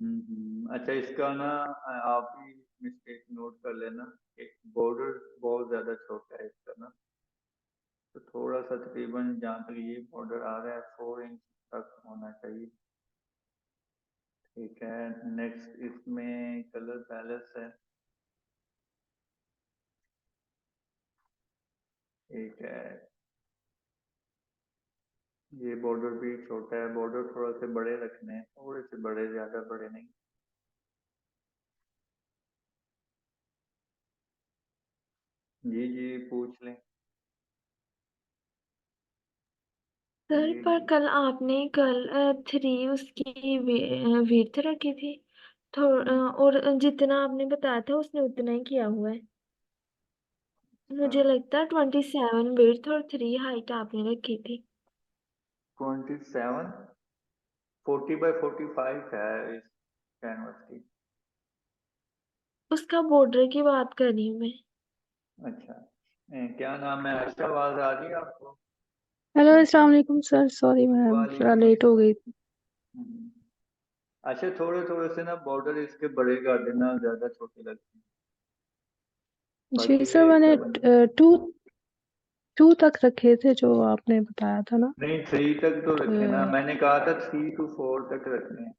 अच्छा, इसका ना आप ही मिस्टेक नोट कर लेना। एक बॉर्डर बहुत ज्यादा छोटा है इसका ना, तो थोड़ा सा तकरीबन जहाँ तक ये बॉर्डर आ रहा है 4 इंच तक होना चाहिए। ठीक है, नेक्स्ट इसमें कलर पैलेस है। ठीक है, ये बॉर्डर भी छोटा है, बॉर्डर थोड़ा से बड़े रखने हैं, थोड़े से बड़े, ज्यादा बड़े नहीं। जी जी, पूछ लें। सर जी पर जी। कल आपने कल 3 उसकी विड्थ रखी थी। हम्म, और जितना आपने बताया था उसने उतना ही किया हुआ है। अच्छा, मुझे लगता है 27 विड्थ और 3 हाइट आपने रखी थी। 27, 40 बाई 45 है इस कैनवस की। उसका बॉर्डर की बात कर रही हूँ मैं। अच्छा, क्या नाम है, आयशा, आवाज आ रही है आपको? हेलो, अस्सलाम वालेकुम सर। सॉरी मैम, थोड़ा वालेकुम लेट हो अस्सलाम। गई थी। हम्म, अच्छा, थोड़े थोड़े से ना बॉर्डर इसके बड़े कर देना, ज्यादा छोटे लगते हैं। जी बाकी सर, ये मैंने अच्छा बने। टू टू तक रखे थे जो आपने बताया था ना। नहीं, 3 तक तो रखे ना, तो, मैंने कहा था 3 to 4 तक रखने हैं।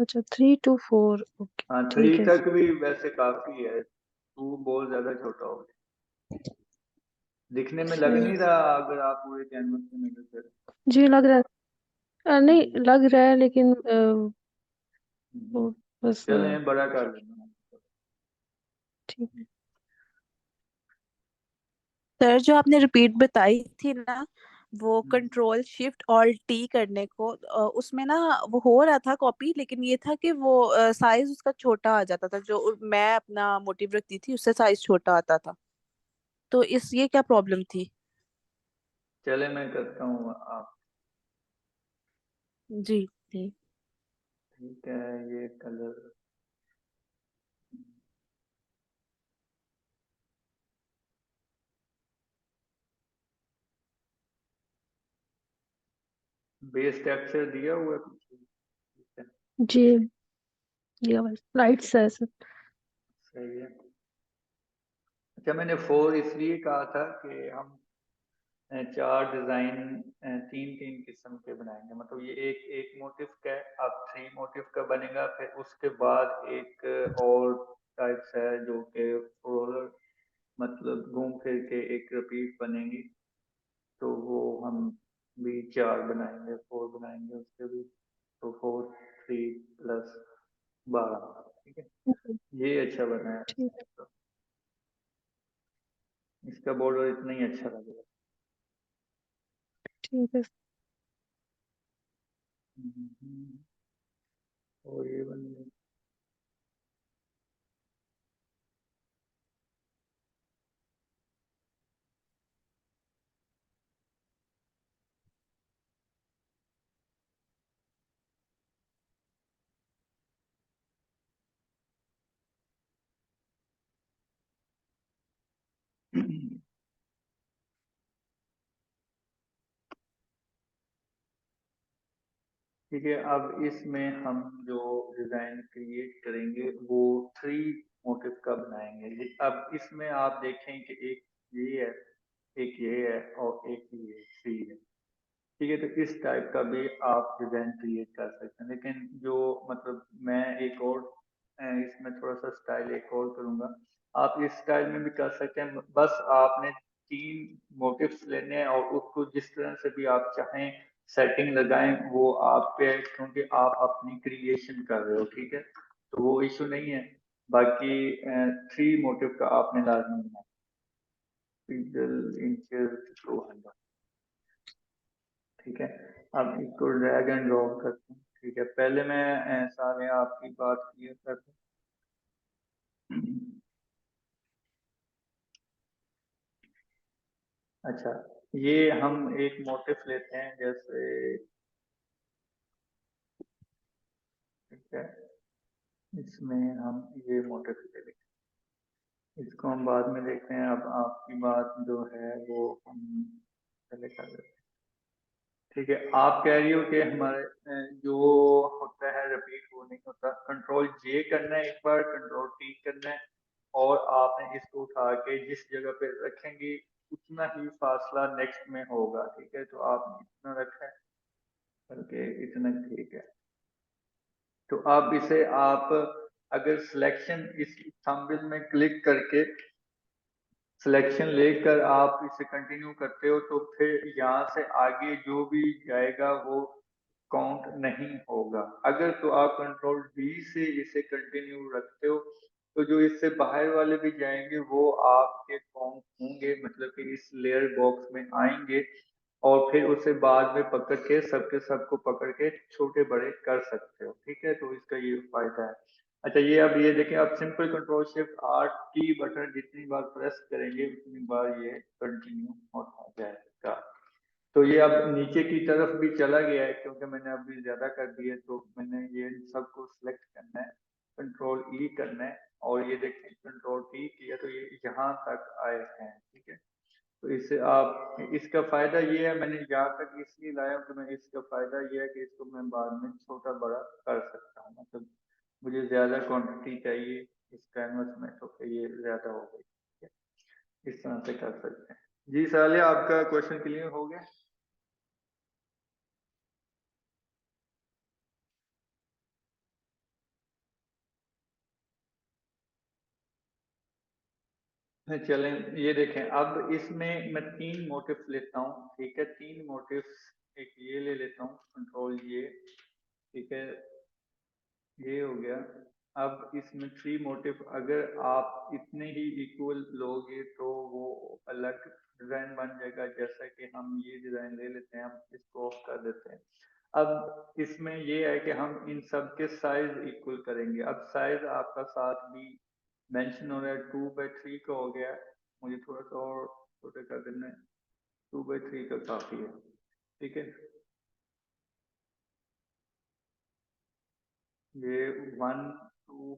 अच्छा 3 to 4, ओके। हाँ, थ्री ठीक है तक सर। भी वैसे काफी है, 2 बहुत ज्यादा छोटा हो गया। दिखने में लग नहीं सही। रहा अगर आप पूरे कैनवस पे नजर करें। जी लग रहा है, नहीं हम्म, लग रहा है, लेकिन हम्म। वो बस चलें, बड़ा कर लेना। ठीक है। सर जो आपने रिपीट बताई थी ना, वो हम्म, कंट्रोल शिफ्ट ऑल्ट टी करने को, उसमें ना वो हो रहा था कॉपी, लेकिन ये था कि वो साइज उसका छोटा आ जाता था, जो मैं अपना मोटिव रखती थी उससे साइज छोटा आता था। तो इस ये क्या प्रॉब्लम थी? चले, मैं करता हूँ आप। जी जी। ठीक है, ये कलर। बेस टेक्सचर दिया हुआ है पीछे। ठीक है, जी, ये बस लाइट्स है सर। सही है। अच्छा, मैंने 4 इसलिए कहा था कि हम 4 डिजाइन 3 3 किस्म के बनाएंगे, मतलब ये एक एक मोटिव का है, अब 3 मोटिव का बनेगा, फिर उसके बाद एक और टाइप्स है जो कि रोलर, मतलब घूम फिर के एक रिपीट बनेगी। तो वो हम भी 4 बनाएंगे, 4 बनाएंगे उसके भी। तो 4 3 + 12। ठीक है, ये अच्छा बना है। ठीक है। तो इसका बॉर्डर इतना ही अच्छा लगेगा। ठीक है। और ये बन गया। ठीक है, अब इसमें हम जो डिजाइन क्रिएट करेंगे वो 3 मोटिव का बनाएंगे। अब इसमें आप देखें कि एक ये है, एक ये है, और एक ये 3 है। ठीक है, तो इस टाइप का भी आप डिजाइन क्रिएट कर सकते हैं, लेकिन जो मतलब मैं एक और इसमें थोड़ा सा स्टाइल एक और करूंगा। आप इस स्टाइल में भी कर सकते हैं, बस आपने 3 मोटिव्स लेने हैं और उसको जिस तरह से भी आप चाहें सेटिंग लगाएं, वो आप पे है, क्योंकि आप अपनी क्रिएशन कर रहे हो। ठीक है, तो वो इशू नहीं है। बाकी 3 मोटिव का आपने लाजमी बनाना। इंचेस 200। ठीक है, अब इसको ड्रैग एंड ड्रॉप करते हैं। ठीक है, पहले मैं सारे आपकी बात क्लियर कर दूं। अच्छा, ये हम एक मोटिव लेते हैं जैसे। ठीक है, इसमें हम ये मोटिव ले लेते हैं, इसको हम बाद में देखते हैं। अब आपकी बात जो है वो हम पहले कर लेते हैं। ठीक है, आप कह रही हो कि हमारे जो होता है रिपीट वो नहीं होता। कंट्रोल जे करना है एक बार, कंट्रोल टी करना है, और आपने इसको उठा के जिस जगह पे रखेंगे उतना ही फासला नेक्स्ट में होगा। ठीक है, तो आपने इतना रखा है, ओके, इतना ठीक है। तो अब इसे आप अगर सिलेक्शन इस थंबनेल में क्लिक करके सिलेक्शन लेकर आप इसे कंटिन्यू करते हो तो फिर यहाँ से आगे जो भी जाएगा वो काउंट नहीं होगा। अगर तो आप कंट्रोल डी से इसे कंटिन्यू रखते हो तो जो इससे बाहर वाले भी जाएंगे वो आपके काउंट होंगे, मतलब कि इस लेयर बॉक्स में आएंगे, और फिर उसे बाद में पकड़ के सबके सबको पकड़ के छोटे बड़े कर सकते हो। ठीक है, तो इसका ये फायदा है। अच्छा, ये अब ये देखें, आप सिंपल कंट्रोल शिफ्ट आर की बटन जितनी बार प्रेस करेंगे उतनी बार ये कंटिन्यू होता जाएगा। तो ये अब नीचे की तरफ भी चला गया है क्योंकि मैंने अभी ज्यादा कर दिए, तो मैंने ये सबको सिलेक्ट करना है, कंट्रोल ई करना है, और ये देखें कंट्रोल टी किया तो ये यहाँ तक आए हैं। ठीक है, तो इससे आप इसका फायदा ये है, मैंने यहाँ तक इसलिए लाया कि मैं इसका फायदा ये है कि इसको मैं बाद में छोटा बड़ा कर सकता हूँ। मतलब मुझे ज्यादा क्वांटिटी चाहिए इस कैनवस में तो फिर ये ज्यादा हो गई। ठीक है, इस तरह से कर सकते हैं। जी सालिया, आपका क्वेश्चन क्लियर हो गया? चलें, ये देखें, अब इसमें मैं 3 मोटिव्स लेता हूँ। ठीक है, 3 मोटिव्स, एक ये ले लेता हूँ कंट्रोल ये। ठीक है, ये हो गया। अब इसमें 3 मोटिव अगर आप इतने ही इक्वल लोगे तो वो अलग डिजाइन बन जाएगा। जैसा कि हम ये डिजाइन ले लेते हैं, हम इसको ऑफ कर देते हैं। अब इसमें ये है कि हम इन सब के साइज इक्वल करेंगे। अब साइज आपका साथ भी मेंशन हो रहा है, 2/3 का हो गया। मुझे थोड़ा सा और छोटा कर देना है, 2/3 का काफी है। ठीक है, ये 1 2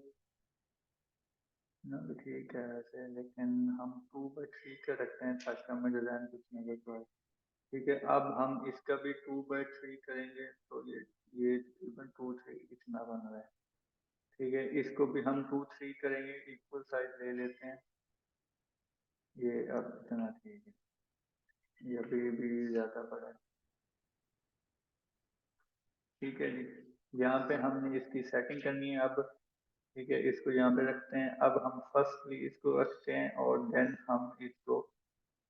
ना भी ठीक है वैसे, लेकिन हम 2/3 का रखते हैं ताकि हमें डिजाइन कुछ नहीं पाए। ठीक है, अब हम इसका भी 2/3 करेंगे तो ये तकरीबन 2/3 इतना बन रहा है। ठीक है, इसको भी हम 2/3 करेंगे, इक्वल साइज ले लेते हैं। ये अब इतना ठीक है, ये अभी भी ज्यादा बड़ा है। ठीक है जी, यहाँ पे हमने इसकी सेटिंग करनी है अब। ठीक है, इसको यहाँ पे रखते हैं। अब हम फर्स्टली इसको रखते हैं और देन हम इसको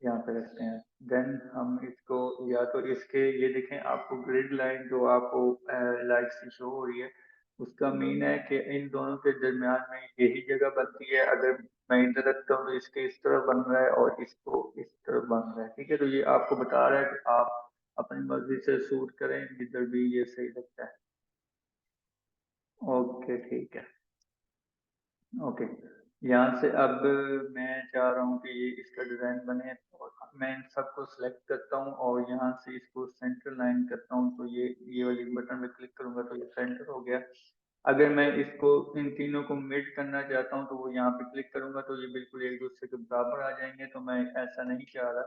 यहाँ पे रखते हैं। देन हम इसको या तो इसके ये देखें, आपको ग्रिड लाइन जो आपको लाइट से शो हो रही है उसका मीन है कि इन दोनों के दरमियान में यही जगह बनती है। अगर मैं इधर रखता हूँ तो इसके इस तरफ बन रहा है और इसको इस तरफ बन रहा है। ठीक है, तो ये आपको बता रहा है कि आप अपनी मर्जी से शूट करें जिधर भी ये सही लगता है। ओके ठीक है, ओके। यहाँ से अब मैं चाह रहा हूँ कि ये इसका डिजाइन बने, तो मैं इन सबको सिलेक्ट करता हूँ और यहाँ से इसको सेंटर लाइन करता हूँ। तो ये वाली बटन पे क्लिक करूंगा तो ये सेंटर हो गया। अगर मैं इसको इन तीनों को मिड करना चाहता हूँ तो वो यहाँ पे क्लिक करूंगा तो ये बिल्कुल एक दूसरे के बराबर आ जाएंगे, तो मैं ऐसा नहीं चाह रहा।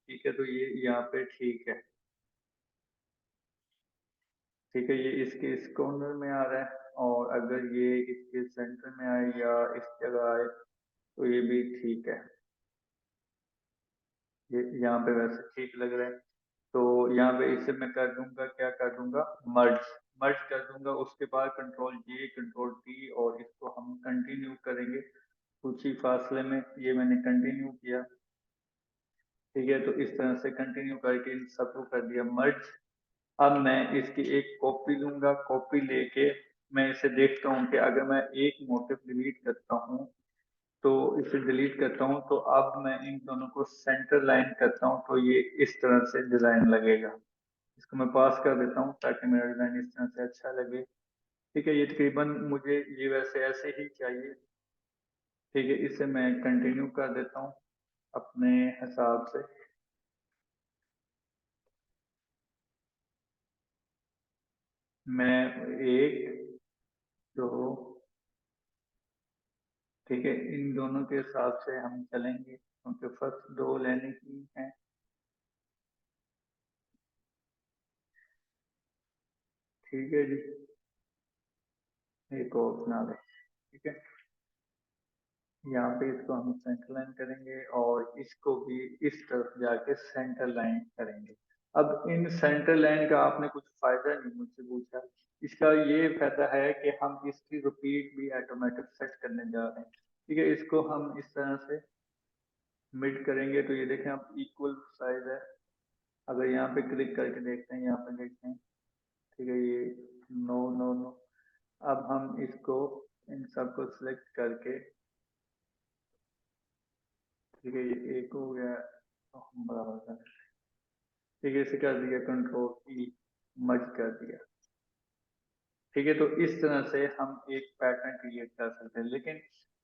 ठीक है, तो ये यहाँ पे ठीक है। ठीक है, ये इसके इस कॉर्नर में आ रहा है, और अगर ये इसके सेंटर में आए या इस जगह आए तो ये भी ठीक है। ये यहाँ पे वैसे ठीक लग रहा है। तो यहाँ पे इसे मैं कर दूंगा, क्या कर दूंगा, मर्ज। मर्ज कर दूंगा, उसके बाद कंट्रोल जे कंट्रोल टी, और इसको हम कंटिन्यू करेंगे कुछ ही फासले में। ये मैंने कंटिन्यू किया। ठीक है, तो इस तरह से कंटिन्यू करके इन सबको कर दिया मर्ज। अब मैं इसकी एक कॉपी लूंगा, कॉपी लेके मैं इसे देखता हूँ कि अगर मैं एक मोटिव डिलीट करता हूँ तो इसे डिलीट करता हूँ तो अब मैं इन दोनों को सेंटर लाइन करता हूँ तो ये इस तरह से डिजाइन लगेगा। इसको मैं पास कर देता हूँ ताकि मेरा डिजाइन इस तरह से अच्छा लगे। ठीक है, ये तकरीबन मुझे ये वैसे ऐसे ही चाहिए। ठीक है, इसे मैं कंटिन्यू कर देता हूँ अपने हिसाब से। मैं एक दो, ठीक है, इन दोनों के हिसाब से हम चलेंगे क्योंकि फर्स्ट दो लेने की है। ठीक है जी, एक और बना लें। ठीक है, यहाँ पे इसको हम सेंटर लाइन करेंगे और इसको भी इस तरफ जाके सेंटर लाइन करेंगे। अब इन सेंटर लाइन का आपने कुछ फायदा नहीं मुझसे पूछा। इसका ये फायदा है कि हम इसकी रिपीट भी ऑटोमेटिक सेट करने जा रहे हैं। ठीक है, इसको हम इस तरह से मिड करेंगे तो ये देखें अब इक्वल साइज है। अगर यहाँ पे क्लिक करके देखते हैं, यहाँ पे देखते हैं, ठीक है, ये नो नो नो। अब हम इसको इन सबको सिलेक्ट करके, ठीक है, ये एक हो गया तो हम बराबर कर, ठीक है, इसे कर दिया कंट्रोल ई, मर्ज कर दिया। ठीक है, तो इस तरह से हम एक पैटर्न क्रिएट कर सकते हैं। लेकिन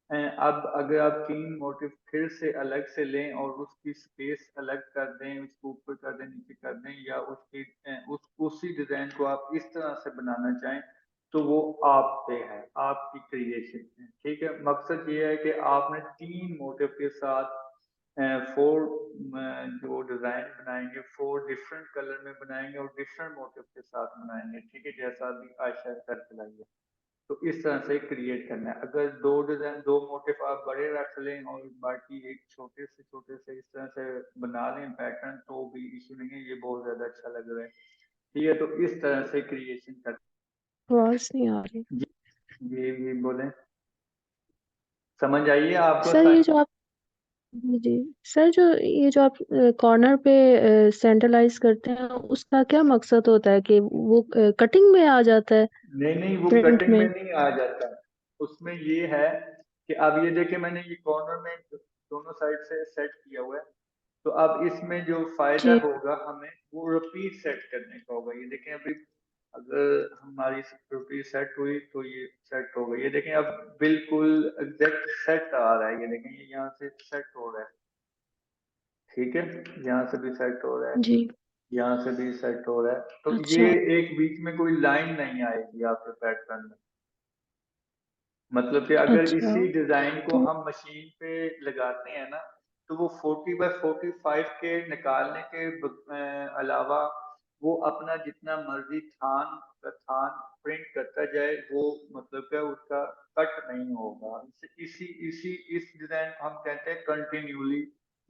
अब अगर आप तीन मोटिव फिर से अलग से लें और उसकी स्पेस अलग कर दें, उसको ऊपर कर दें, नीचे कर दें, या उसकी उसी डिजाइन को आप इस तरह से बनाना चाहें तो वो आप पे है, आपकी क्रिएशन है। ठीक है, मकसद ये है कि आपने तीन मोटिव के साथ फोर जो डिजाइन बनाएंगे, फोर डिफरेंट कलर में बनाएंगे और डिफरेंट मोटिव के साथ बनाएंगे। ठीक है, जैसा अभी आयशा कर चलाइए, तो इस तरह से क्रिएट करना है। अगर दो डिजाइन, दो मोटिव आप बड़े रख लें और बाकी एक छोटे से इस तरह से बना लें पैटर्न, तो भी इशू नहीं है, ये बहुत ज्यादा अच्छा लग रहा है। ठीक है, तो इस तरह से क्रिएशन कर। आवाज नहीं आ रही जी बोले, समझ आइए आपको सर। ये जो आप जी सर, जो ये जो आप कॉर्नर पे सेंट्रलाइज करते हैं, उसका क्या मकसद होता है? कि वो कटिंग में आ जाता है, नहीं, वो प्रिंट कटिंग में में? नहीं आ जाता। उसमें ये है कि अब ये देखिए मैंने ये कॉर्नर में दोनों साइड से सेट किया हुआ है, तो अब इसमें जो फायदा जी होगा हमें वो रिपीट सेट करने का होगा। ये देखें अभी अगर हमारी रिपीट सेट हुई तो ये सेट हो गई। ये देखें अब बिल्कुल एग्जैक्ट सेट आ रहा है। ये देखें ये यहाँ से सेट हो रहा है। ठीक है, यहाँ से भी सेट हो रहा है, जी यहाँ से भी सेट हो रहा है। तो ये अच्छा एक बीच में कोई लाइन नहीं आएगी आपके पैटर्न में। मतलब कि अगर अच्छा। इसी डिजाइन को तो हम मशीन पे लगाते हैं ना, तो वो 40 बाय 45 के निकालने के अलावा वो अपना जितना मर्जी थान का थान प्रिंट करता जाए, वो मतलब क्या उसका कट नहीं होगा। इसी इसी इस डिजाइन को हम कहते हैं कंटिन्यूली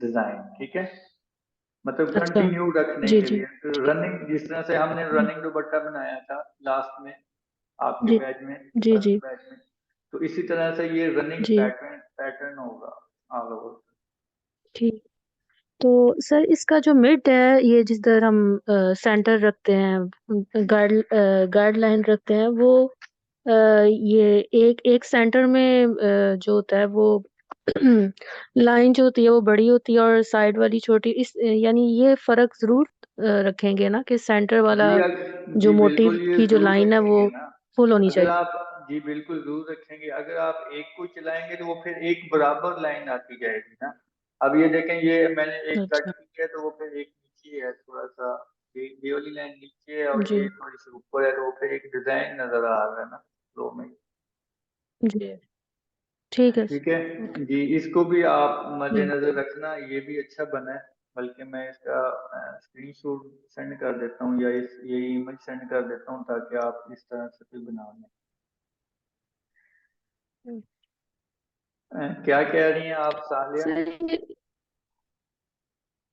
डिजाइन। ठीक है, मतलब अच्छा कंटिन्यू रखने जी के जी लिए। तो रनिंग, जिस तरह से हमने जी रनिंग दुपट्टा बनाया था लास्ट में आपके जी बैच में, जी फर्स्ट जी बैच में, तो इसी तरह से ये रनिंग जी पैटर्न होगा ऑल ओवर। ठीक। तो सर, इसका जो मिड है, ये जिस तरह हम सेंटर रखते हैं, गाइड लाइन रखते हैं, वो ये एक एक सेंटर में जो होता है वो लाइन जो होती है वो बड़ी होती है और साइड वाली छोटी। इस यानी ये फर्क जरूर रखेंगे ना, कि सेंटर वाला जी जो मोटिव बिल्कुल, ये की जो जरूर लाइन है वो रखेंगे ना। फुल होनी अगर चाहिए। आप, जी बिल्कुल जरूर रखेंगे। अगर आप एक को चलाएंगे तो वो फिर एक बराबर लाइन आती जाएगी ना। अब ये देखें, ये मैंने एक कट अच्छा की है तो वो फिर एक नीचे है थोड़ा सा, ये वाली लाइन नीचे है और जी ये थोड़ी सी ऊपर है, तो वो फिर एक डिजाइन नजर आ रहा है ना फ्लो में। जी ठीक है ठीक है सर। ओके जी, इसको भी आप जी मद्देनजर रखना, ये भी अच्छा बना है। बल्कि मैं इसका स्क्रीनशॉट सेंड कर देता हूँ, या ये इमेज सेंड कर देता हूँ ताकि आप इस तरह से भी बना लें। क्या कह रही हैं आप सालिया? सर